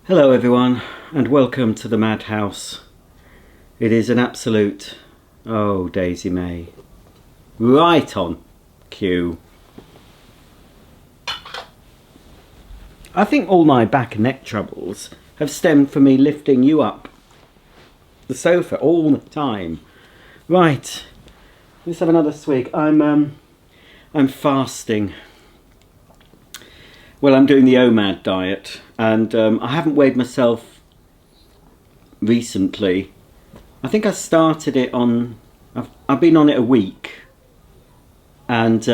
Hello everyone and welcome to the madhouse. It is an absolute, oh Daisy May, right on cue. I think all my back and neck troubles have stemmed from me lifting you up the sofa all the time. Right, let's have another swig. I'm fasting. Well, I'm doing the OMAD diet, and I haven't weighed myself recently. I think I started it on, I've been on it a week, and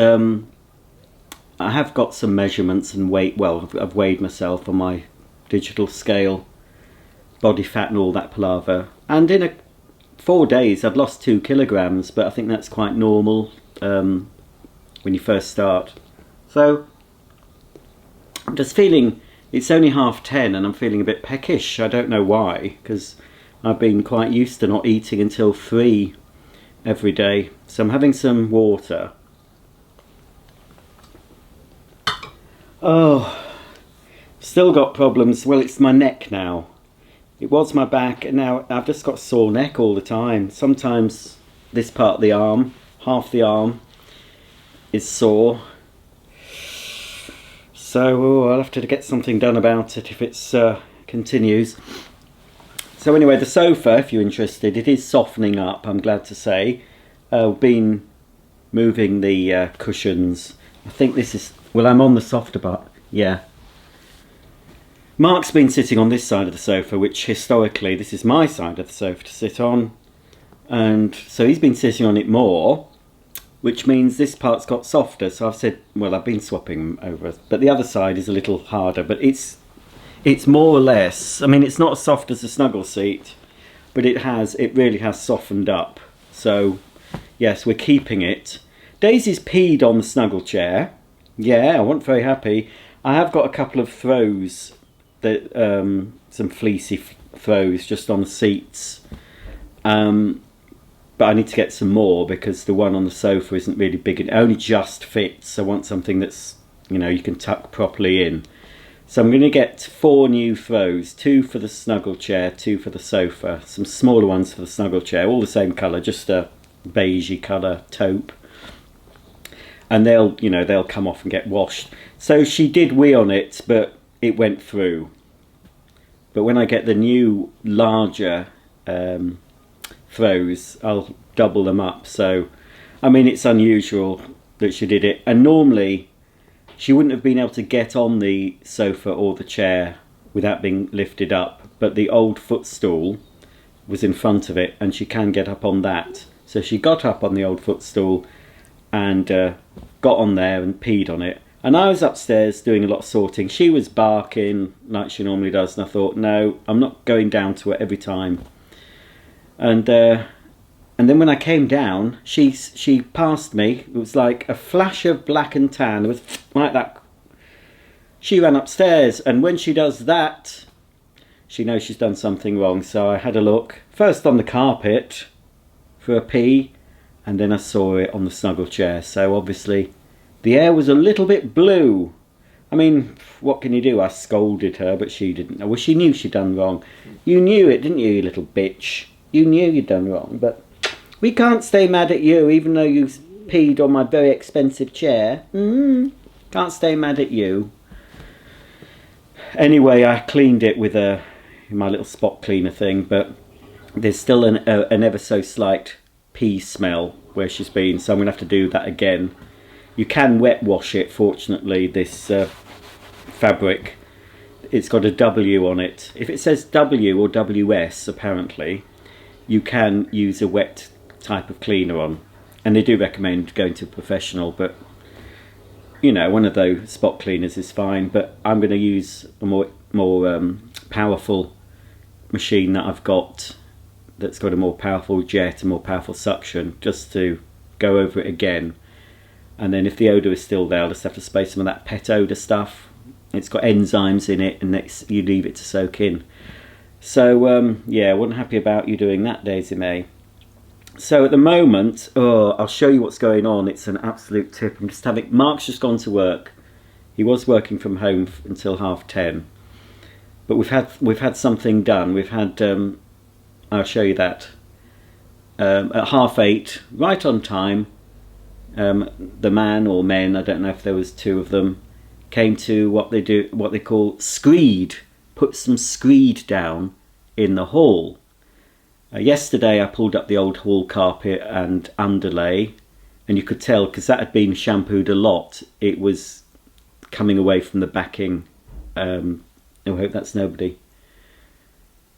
I have got some measurements and weight. Well, I've weighed myself on my digital scale, body fat and all that palaver, and in 4 days I've lost 2 kilograms, but I think that's quite normal when you first start. So I'm just feeling, it's only 10:30 and I'm feeling a bit peckish. I don't know why, because I've been quite used to not eating until 3 every day. So I'm having some water. Oh, still got problems. Well, it's my neck now. It was my back, and now I've just got sore neck all the time. Sometimes this part of the arm, half the arm, is sore. So I'll have to get something done about it if it continues. So anyway, the sofa, if you're interested, it is softening up, I'm glad to say. I've been moving the cushions. I think this is, well, I'm on the softer part, yeah. Mark's been sitting on this side of the sofa, which historically, this is my side of the sofa to sit on. And so he's been sitting on it more, which means this part's got softer. So I've said, well, I've been swapping over, but the other side is a little harder. But it's more or less, I mean, it's not as soft as the snuggle seat, but it really has softened up. So yes, we're keeping it. Daisy's peed on the snuggle chair. Yeah, I wasn't very happy. I have got a couple of throws, that some fleecy throws just on the seats. But I need to get some more because the one on the sofa isn't really big. It only just fits. I want something that's, you can tuck properly in. So I'm going to get 4 new throws. 2 for the snuggle chair, 2 for the sofa. Some smaller ones for the snuggle chair. All the same colour, just a beigey colour taupe. And they'll come off and get washed. So she did wee on it, but it went through. But when I get the new, larger throws, I'll double them up. So I mean, it's unusual that she did it, and normally she wouldn't have been able to get on the sofa or the chair without being lifted up, but the old footstool was in front of it and she can get up on that. So she got up on the old footstool and got on there and peed on it, and I was upstairs doing a lot of sorting. She was barking like she normally does, and I thought, no, I'm not going down to her every time. And then when I came down, she passed me. It was like a flash of black and tan. It was like that. She ran upstairs, and when she does that, she knows she's done something wrong. So I had a look, first on the carpet for a pee, and then I saw it on the snuggle chair. So obviously the air was a little bit blue. I mean, what can you do? I scolded her, but she didn't know. Well, she knew she'd done wrong. You knew it, didn't you, you little bitch? You knew you'd done wrong, but we can't stay mad at you, even though you peed on my very expensive chair. Can't stay mad at you. Anyway, I cleaned it with my little spot cleaner thing, but there's still an ever so slight pee smell where she's been, so I'm going to have to do that again. You can wet wash it, fortunately, this fabric. It's got a W on it. If it says W or WS, apparently, you can use a wet type of cleaner on, and they do recommend going to a professional, but one of those spot cleaners is fine. But I'm going to use a more powerful machine that I've got, that's got a more powerful jet, a more powerful suction, just to go over it again. And then if the odour is still there, I'll just have to spray some of that pet odour stuff. It's got enzymes in it, and you leave it to soak in. So yeah, I wasn't happy about you doing that, Daisy May. So at the moment, I'll show you what's going on. It's an absolute tip. Mark's just gone to work. He was working from home until 10:30. but we've had something done. We've had I'll show you that at 8:30, right on time. The man or men, I don't know if there was two of them, came to what they call screed. Put some screed down in the hall. Yesterday I pulled up the old hall carpet and underlay, and you could tell because that had been shampooed a lot. It was coming away from the backing. I hope that's nobody.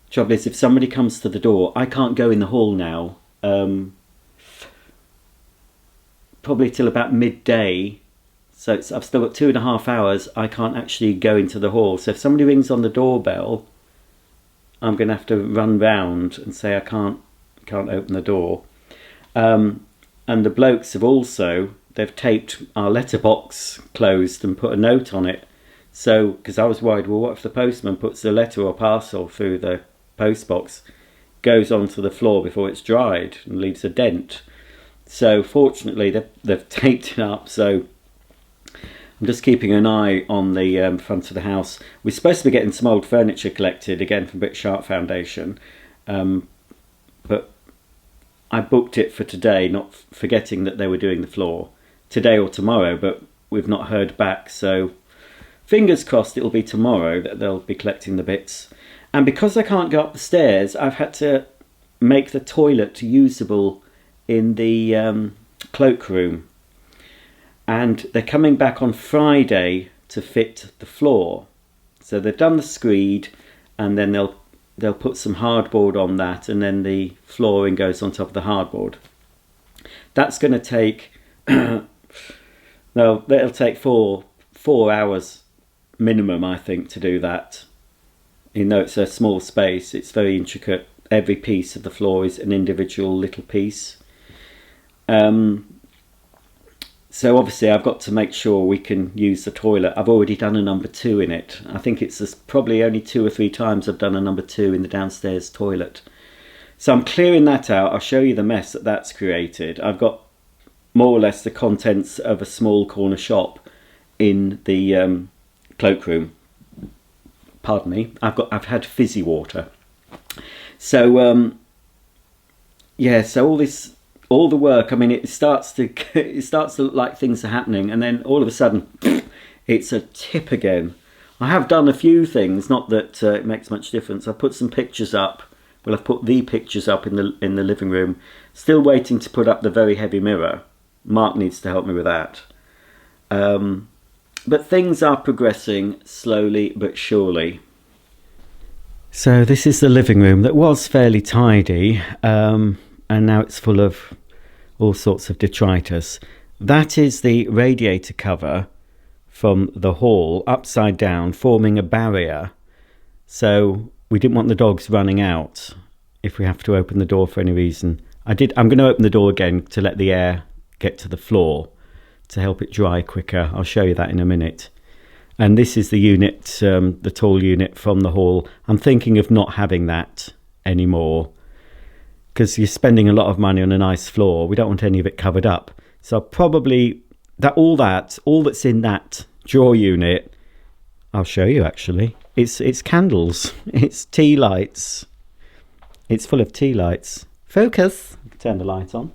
Trouble is, if somebody comes to the door, I can't go in the hall now. Probably till about midday. So I've still got 2.5 hours. I can't actually go into the hall. So if somebody rings on the doorbell, I'm going to have to run round and say I can't open the door. And the blokes have they've taped our letterbox closed and put a note on it. So, because I was worried, well, what if the postman puts a letter or parcel through the post box, goes onto the floor before it's dried and leaves a dent. So fortunately they've taped it up, so I'm just keeping an eye on the front of the house. We're supposed to be getting some old furniture collected again from British Art Foundation, but I booked it for today, not forgetting that they were doing the floor today or tomorrow, but we've not heard back, so fingers crossed it'll be tomorrow that they'll be collecting the bits. And because I can't go up the stairs, I've had to make the toilet usable in the cloakroom, and they're coming back on Friday to fit the floor. So they've done the screed, and then they'll put some hardboard on that, and then the flooring goes on top of the hardboard. That's going to take no, it'll take four hours minimum, I think, to do that. You know, it's a small space, it's very intricate. Every piece of the floor is an individual little piece. So obviously I've got to make sure we can use the toilet. I've already done a number 2 in it. I think it's probably only 2 or 3 times I've done a number 2 in the downstairs toilet. So I'm clearing that out. I'll show you the mess that's created. I've got more or less the contents of a small corner shop in the cloakroom. Pardon me. I've had fizzy water. So yeah. So all the work. I mean, it starts to look like things are happening, and then all of a sudden, it's a tip again. I have done a few things. Not that it makes much difference. I put some pictures up. Well, I've put the pictures up in the living room. Still waiting to put up the very heavy mirror. Mark needs to help me with that. But things are progressing slowly but surely. So this is the living room that was fairly tidy, and now it's full of all sorts of detritus. That is the radiator cover from the hall, upside down, forming a barrier. So we didn't want the dogs running out if we have to open the door for any reason. I'm going to open the door again to let the air get to the floor to help it dry quicker. I'll show you that in a minute. And this is the unit, the tall unit from the hall. I'm thinking of not having that anymore because you're spending a lot of money on a nice floor. We don't want any of it covered up. So probably all that's in that drawer unit, I'll show you actually. It's candles. It's tea lights. It's full of tea lights. Focus. Turn the light on.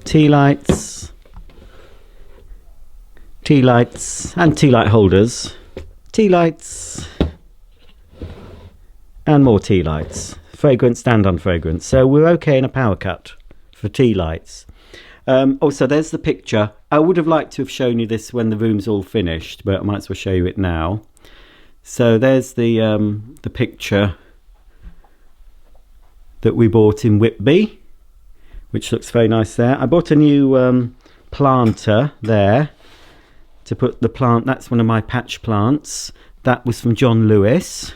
Tea lights. Tea lights and tea light holders. Tea lights. And more tea lights. Fragrance and unfragrance. So we're okay in a power cut for tea lights. Also, there's the picture. I would have liked to have shown you this when the room's all finished, but I might as well show you it now. So there's the picture that we bought in Whitby, which looks very nice there. I bought a new planter there to put the plant. That's one of my patch plants. That was from John Lewis.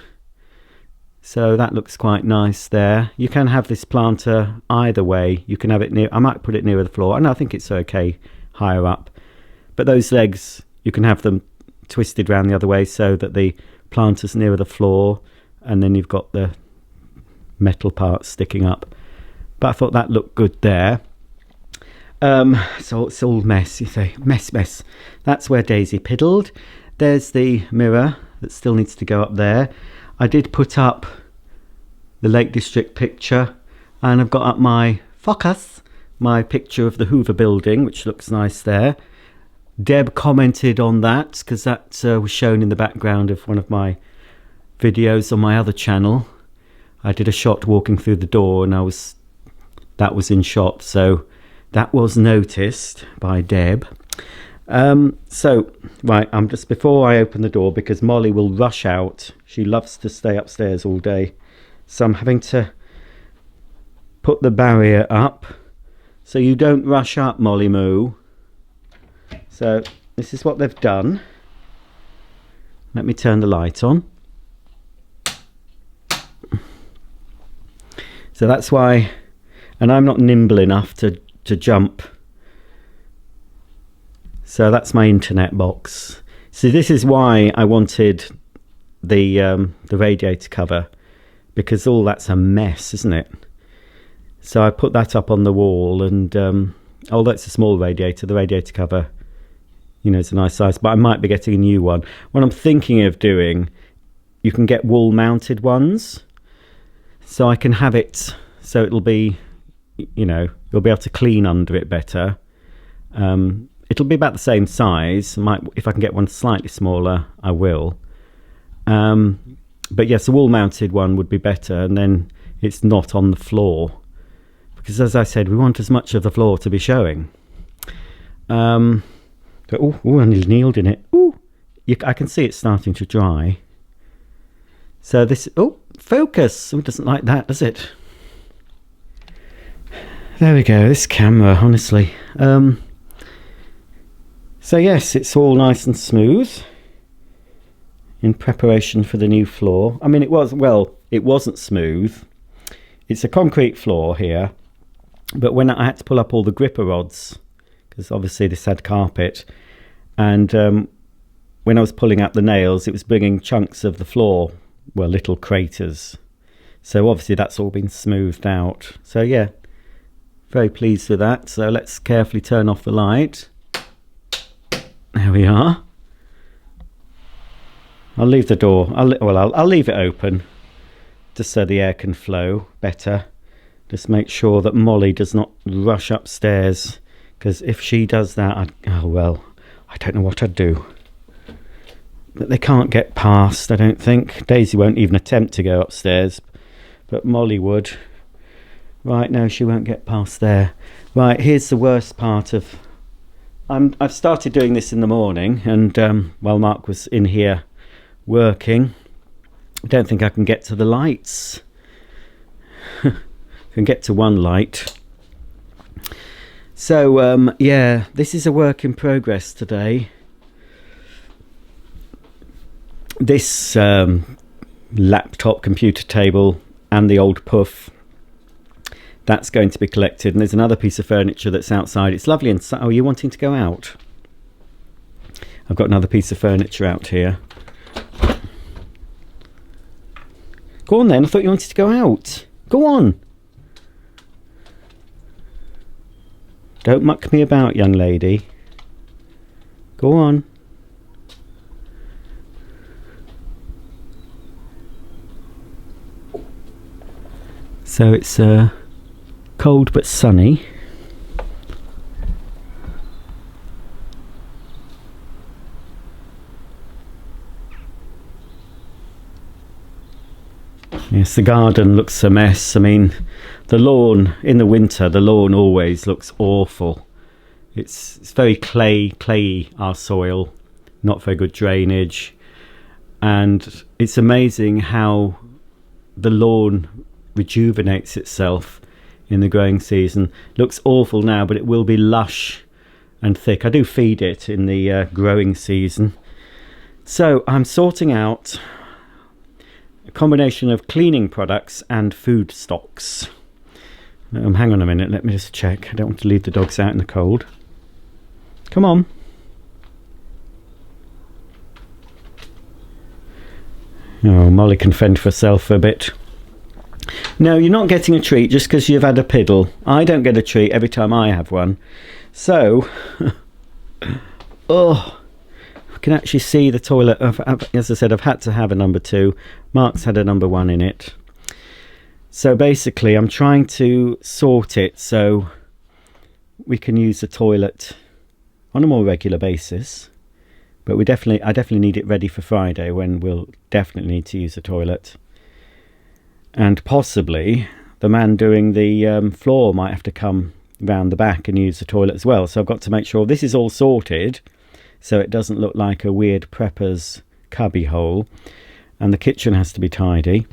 So that looks quite nice there. You can have this planter either way. You can have it near, I might put it nearer the floor. And I think it's okay higher up. But those legs, you can have them twisted round the other way so that the planter's nearer the floor. And then you've got the metal parts sticking up. But I thought that looked good there. So it's all mess, you say. Mess. That's where Daisy piddled. there's the mirror that still needs to go up there. I did put up the Lake District picture, and I've got up my focus, my picture of the Hoover building, which looks nice there. Deb commented on that because that was shown in the background of one of my videos on my other channel. I did a shot walking through the door, and that was in shot, so that was noticed by Deb. So right, I'm just, before I open the door, because Molly will rush out, she loves to stay upstairs all day, so I'm having to put the barrier up so you don't rush up, Molly Moo. So this is what they've done. Let me turn the light on. So that's why, and I'm not nimble enough to jump. So that's my internet box. So this is why I wanted the radiator cover, because all that's a mess, isn't it? So I put that up on the wall, and although it's a small radiator, the radiator cover, you know, it's a nice size, but I might be getting a new one. What I'm thinking of doing, you can get wall mounted ones, so I can have it so it'll be, you know, you'll be able to clean under it better. It'll be about the same size. If I can get one slightly smaller, I will. But yes, a wall mounted one would be better, and then it's not on the floor, because as I said, we want as much of the floor to be showing. Oh, I nearly kneeled in it. I can see it's starting to dry. So this, focus. It doesn't like that, does it? There we go. This camera, honestly. So yes, it's all nice and smooth in preparation for the new floor. I mean, it wasn't smooth. It's a concrete floor here, but when I had to pull up all the gripper rods, because obviously this had carpet, and when I was pulling up the nails, it was bringing chunks of the floor, well, little craters. So obviously that's all been smoothed out. So yeah, very pleased with that. So let's carefully turn off the light. There we are. I'll leave the door, I'll leave it open just so the air can flow better. Just make sure that Molly does not rush upstairs, because if she does that, I don't know what I'd do. But they can't get past, I don't think. Daisy won't even attempt to go upstairs, but Molly would. Right, no, she won't get past there. Right, here's the worst part of... I've started doing this in the morning, and while Mark was in here working, I don't think I can get to the lights. I can get to one light. So yeah, this is a work in progress today. This laptop computer table and the old puff, that's going to be collected, and there's another piece of furniture that's outside. It's lovely inside. Oh, are you wanting to go out? I've got another piece of furniture out here. Go on then, I thought you wanted to go out. Go on. Don't muck me about, young lady. Go on. So it's cold but sunny. Yes, the garden looks a mess. I mean, the lawn in the winter, the lawn always looks awful. It's very clayey, our soil, not very good drainage, and it's amazing how the lawn rejuvenates itself in the growing season. Looks awful now, but it will be lush and thick. I do feed it in the growing season. So I'm sorting out a combination of cleaning products and food stocks. Hang on a minute, let me just check. I don't want to leave the dogs out in the cold. Come on. Oh, Molly can fend for herself for a bit. No, you're not getting a treat just because you've had a piddle. I don't get a treat every time I have one. So, oh, can actually see the toilet. As I said, I've had to have a number 2. Mark's had a number 1 in it. So basically I'm trying to sort it so we can use the toilet on a more regular basis. But I definitely need it ready for Friday, when we'll definitely need to use the toilet. And possibly the man doing the floor might have to come round the back and use the toilet as well. So I've got to make sure this is all sorted so it doesn't look like a weird prepper's cubby hole. And the kitchen has to be tidy.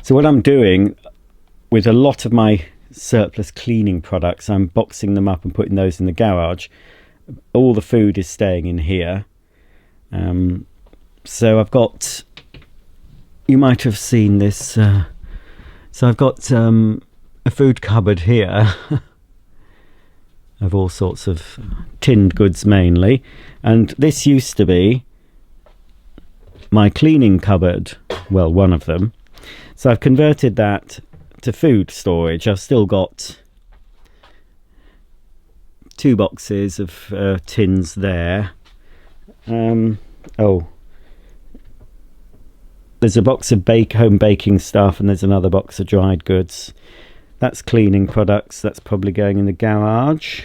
So what I'm doing with a lot of my surplus cleaning products, I'm boxing them up and putting those in the garage. All the food is staying in here. So I've got, you might have seen this, so I've got a food cupboard here of all sorts of tinned goods mainly, and this used to be my cleaning cupboard, well, one of them. So I've converted that to food storage. I've still got 2 boxes of tins there. Oh, there's a box of home baking stuff, and there's another box of dried goods. That's cleaning products. That's probably going in the garage.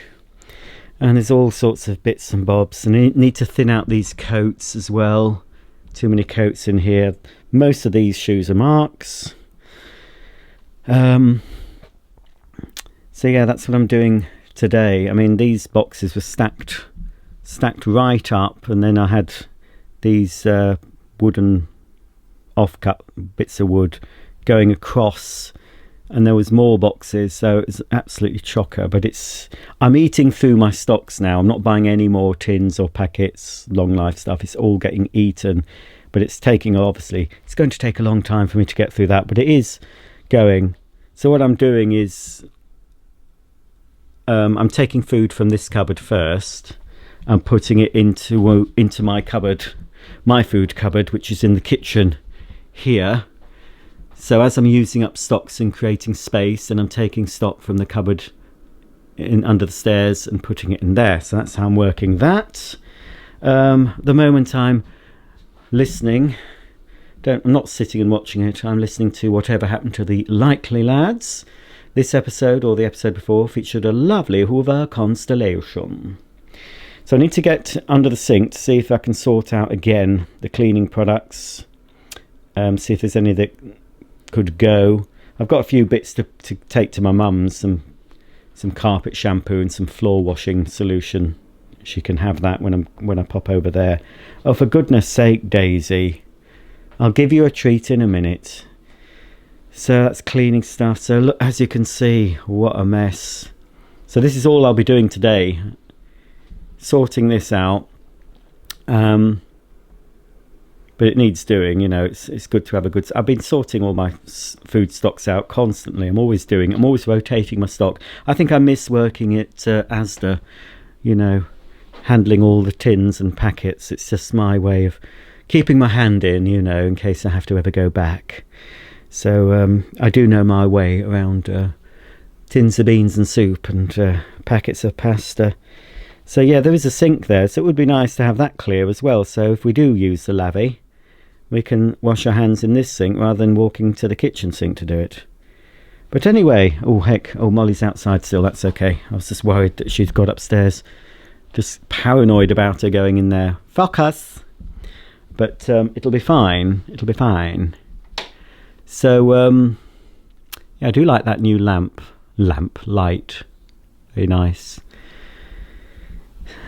And there's all sorts of bits and bobs. And I need to thin out these coats as well. Too many coats in here. Most of these shoes are Mark's. So yeah, that's what I'm doing today. I mean, these boxes were stacked right up, and then I had these wooden offcut bits of wood going across, and there was more boxes, so it's absolutely chocker. But I'm eating through my stocks now. I'm not buying any more tins or packets, long life stuff. It's all getting eaten, but it's going to take a long time for me to get through that, but it is going. So what I'm doing is I'm taking food from this cupboard first and putting it into my cupboard, my food cupboard, which is in the kitchen here. So as I'm using up stocks and creating space, and I'm taking stock from the cupboard under the stairs and putting it in there. So that's how I'm working that. The moment I'm listening, I'm not sitting and watching it, I'm listening to Whatever Happened to the Likely Lads. This episode, or the episode before, featured a lovely Hoover constellation. So I need to get under the sink to see if I can sort out again the cleaning products, see if there's any that could go. I've got a few bits to take to my mum's, some carpet shampoo and some floor washing solution. She can have that when I pop over there. Oh, for goodness sake, Daisy, I'll give you a treat in a minute. So that's cleaning stuff. So look, as you can see, what a mess. So this is all I'll be doing today, sorting this out. But it needs doing, you know. It's good to have a good. I've been sorting all my food stocks out constantly. I'm always rotating my stock. I think I miss working at Asda, you know, handling all the tins and packets. It's just my way of keeping my hand in, you know, in case I have to ever go back. So I do know my way around tins of beans and soup and packets of pasta. So yeah, there is a sink there, so it would be nice to have that clear as well. So if we do use the lavvy, we can wash our hands in this sink rather than walking to the kitchen sink to do it. But anyway, oh heck, Molly's outside still, that's okay. I was just worried that she's got upstairs. Just paranoid about her going in there. Focus! But it'll be fine, it'll be fine. So, yeah, I do like that new light. Very nice.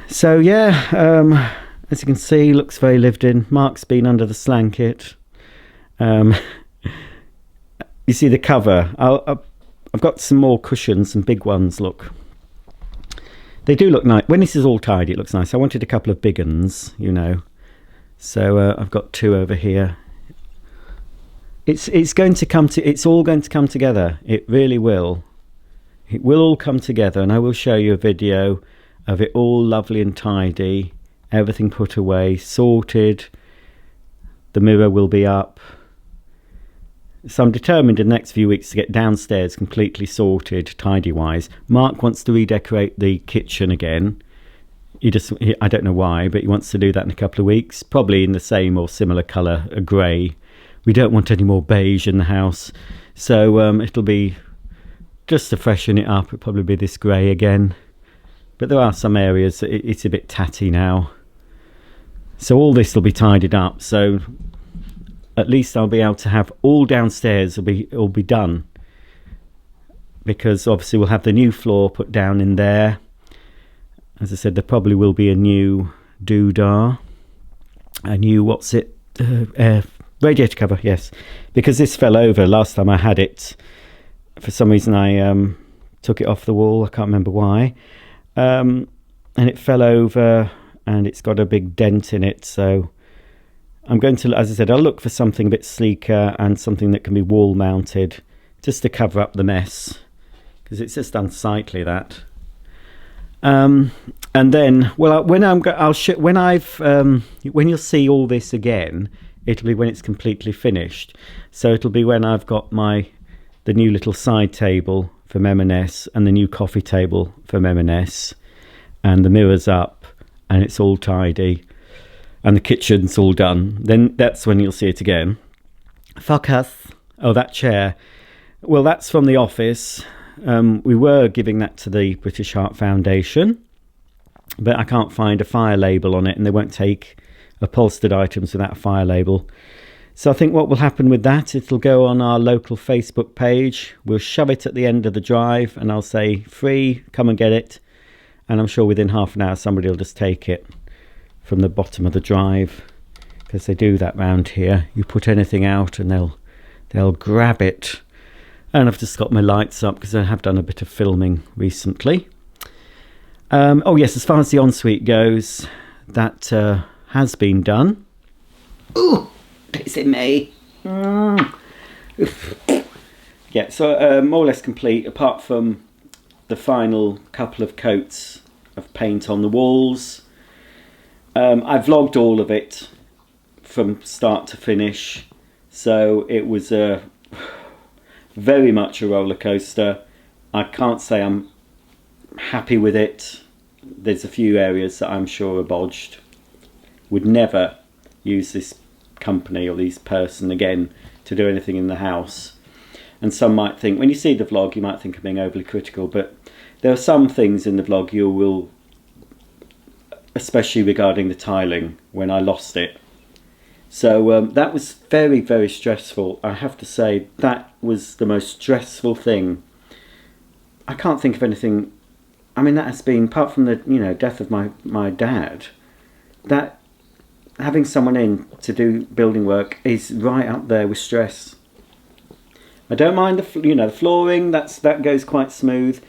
So, yeah, as you can see, looks very lived in. Mark's been under the slanket. You see the cover. I've got some more cushions, some big ones, look. They do look nice. When this is all tidy, it looks nice. I wanted a couple of big ones, you know. So I've got 2 over here. It's all going to come together. It really will. It will all come together, and I will show you a video of it all lovely and tidy, everything put away, sorted. The mirror will be up. So I'm determined in the next few weeks to get downstairs completely sorted, tidy wise. Mark wants to redecorate the kitchen again. I don't know why, but he wants to do that in a couple of weeks, probably in the same or similar colour, a grey. We don't want any more beige in the house, so it'll be, just to freshen it up, it'll probably be this grey again. But there are some areas that it's a bit tatty now, so all this will be tidied up. So at least I'll be able to have all downstairs will be done, because obviously we'll have the new floor put down in there. As I said, there probably will be a new doodah, a new radiator cover, yes, because this fell over last time I had it. For some reason I took it off the wall, I can't remember why, and it fell over and it's got a big dent in it. So I'm going to, as I said, I'll look for something a bit sleeker and something that can be wall mounted, just to cover up the mess, because it's just unsightly, that. And then, well, when you'll see all this again, it'll be when it's completely finished. So it'll be when I've got the new little side table from M&S and the new coffee table from M&S, and the mirror's up and it's all tidy and the kitchen's all done. Then that's when you'll see it again. Focus. Oh, that chair. Well, that's from the office. We were giving that to the British Heart Foundation, but I can't find a fire label on it, and they won't take upholstered items without a fire label. So I think what will happen with that, it'll go on our local Facebook page. We'll shove it at the end of the drive and I'll say, free, come and get it. And I'm sure within half an hour somebody will just take it from the bottom of the drive, because they do that round here. You put anything out and they'll grab it. And I've just got my lights up because I have done a bit of filming recently. Oh yes, as far as the ensuite goes, that has been done. Ooh, it's in me. Yeah, so more or less complete, apart from the final couple of coats of paint on the walls. I vlogged all of it from start to finish, so it was very much a roller coaster. I can't say I'm happy with it. There's a few areas that I'm sure are bodged. Would never use this company or this person again to do anything in the house. And some might think, when you see the vlog, you might think I'm being overly critical, but there are some things in the vlog you will, especially regarding the tiling, when I lost it. So that was very, very stressful. I have to say, that was the most stressful thing. I can't think of anything. I mean, that has been, apart from the death of my dad, that having someone in to do building work is right up there with stress. I don't mind the flooring. That goes quite smooth.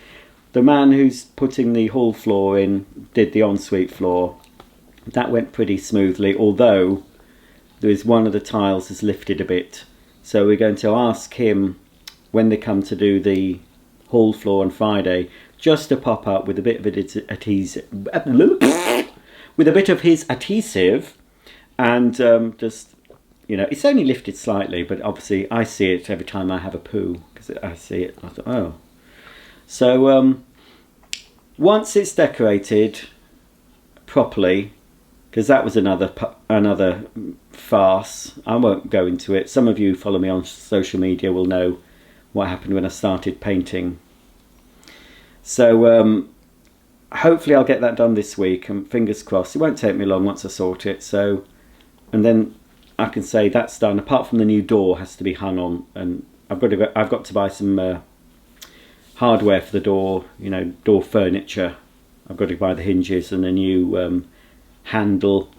The man who's putting the hall floor in did the ensuite floor. That went pretty smoothly, although there is one of the tiles has lifted a bit. So we're going to ask him, when they come to do the hall floor on Friday, just to pop up with a bit of adhesive, with a bit of his adhesive, and just, it's only lifted slightly, but obviously I see it every time I have a poo, because I see it. I thought, oh. So once it's decorated properly, because that was another farce. I won't go into it. Some of you who follow me on social media will know what happened when I started painting. So hopefully I'll get that done this week, and fingers crossed. It won't take me long once I sort it. So, and then I can say that's done. Apart from the new door has to be hung on, and I've got to buy some hardware for the door. Door furniture. I've got to buy the hinges and a new handle,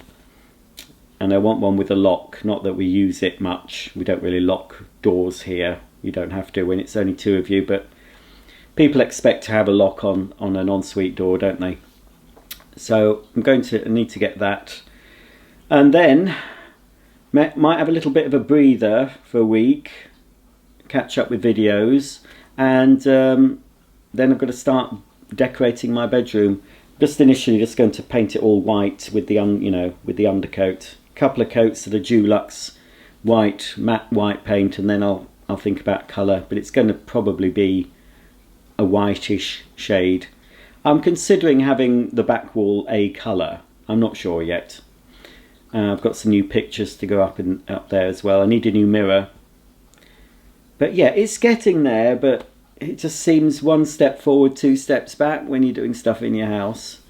and I want one with a lock. Not that we use it much. We don't really lock doors here. You don't have to when it's only two of you, but people expect to have a lock on an ensuite door, don't they? So I'm going to need to get that, and then might have a little bit of a breather for a week, catch up with videos, and then I've got to start decorating my bedroom. Just initially, just going to paint it all white with the with the undercoat. A couple of coats of the Dulux matte white paint, and then I'll think about colour. But it's going to probably be a whitish shade. I'm considering having the back wall a colour. I'm not sure yet. I've got some new pictures to go up there as well. I need a new mirror. But yeah, it's getting there, but it just seems one step forward, two steps back when you're doing stuff in your house.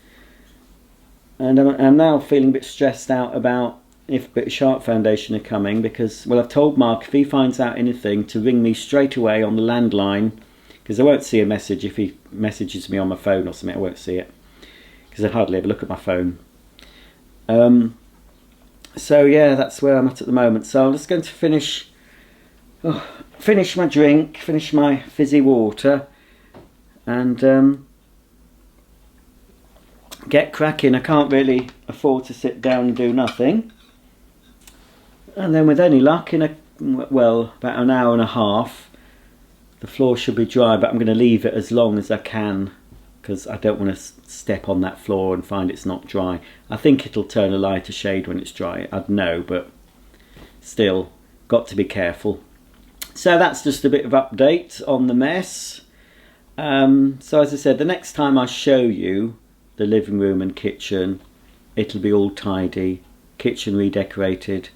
And I'm now feeling a bit stressed out about if British Sharp Foundation are coming, because, well, I've told Mark if he finds out anything to ring me straight away on the landline, because I won't see a message if he messages me on my phone or something. I won't see it because I hardly ever look at my phone. So yeah, that's where I'm at the moment. So I'm just going to finish my drink, finish my fizzy water, and get cracking. I can't really afford to sit down and do nothing. And then with any luck, in about an hour and a half, the floor should be dry, but I'm going to leave it as long as I can, because I don't want to step on that floor and find it's not dry. I think it'll turn a lighter shade when it's dry, I'd know, but still, got to be careful. So that's just a bit of update on the mess. So as I said, the next time I show you the living room and kitchen, it'll be all tidy, kitchen redecorated.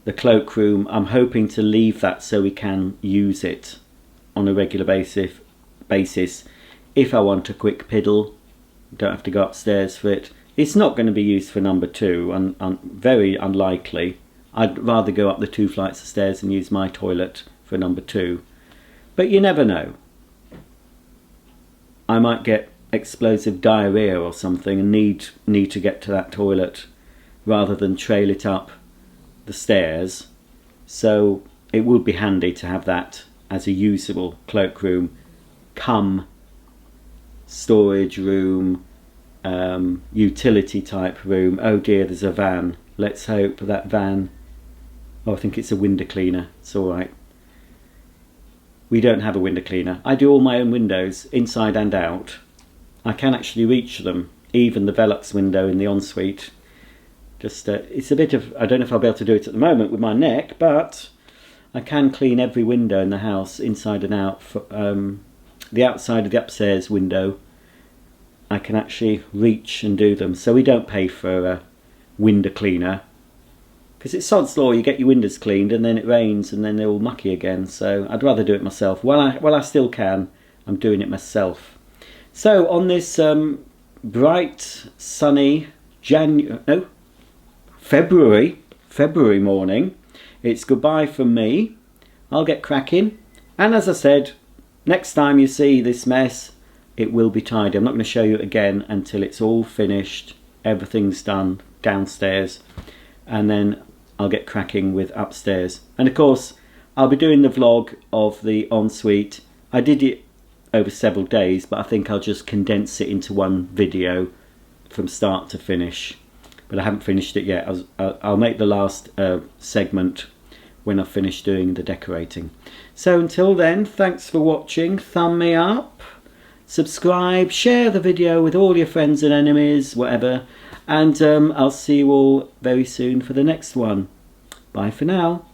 The cloakroom, I'm hoping to leave that so we can use it on a regular basis. If I want a quick piddle, don't have to go upstairs for it. It's not going to be used for number 2, very unlikely. I'd rather go up the 2 flights of stairs and use my toilet for number 2. But you never know. I might get explosive diarrhea or something and need to get to that toilet rather than trail it up the stairs. So it would be handy to have that as a usable cloakroom come storage room, utility type room. Oh dear, there's a van. Let's hope that van, oh, I think it's a window cleaner. It's alright. We don't have a window cleaner. I do all my own windows, inside and out. I can actually reach them, even the Velux window in the Ensuite. Just it's a bit of, I don't know if I'll be able to do it at the moment with my neck, but I can clean every window in the house, inside and out. The outside of the upstairs window, I can actually reach and do them. So we don't pay for a window cleaner, because it's sod's law. You get your windows cleaned and then it rains and then they're all mucky again. So I'd rather do it myself. While I still can, I'm doing it myself. So on this bright, sunny February morning, it's goodbye from me. I'll get cracking, and as I said, next time you see this mess, it will be tidy. I'm not going to show you it again until it's all finished, everything's done downstairs, and then I'll get cracking with upstairs. And of course, I'll be doing the vlog of the ensuite. I did it over several days, but I think I'll just condense it into one video from start to finish. But I haven't finished it yet. I'll make the last segment when I've finished doing the decorating. So until then, thanks for watching. Thumb me up, subscribe, share the video with all your friends and enemies, whatever. And I'll see you all very soon for the next one. Bye for now.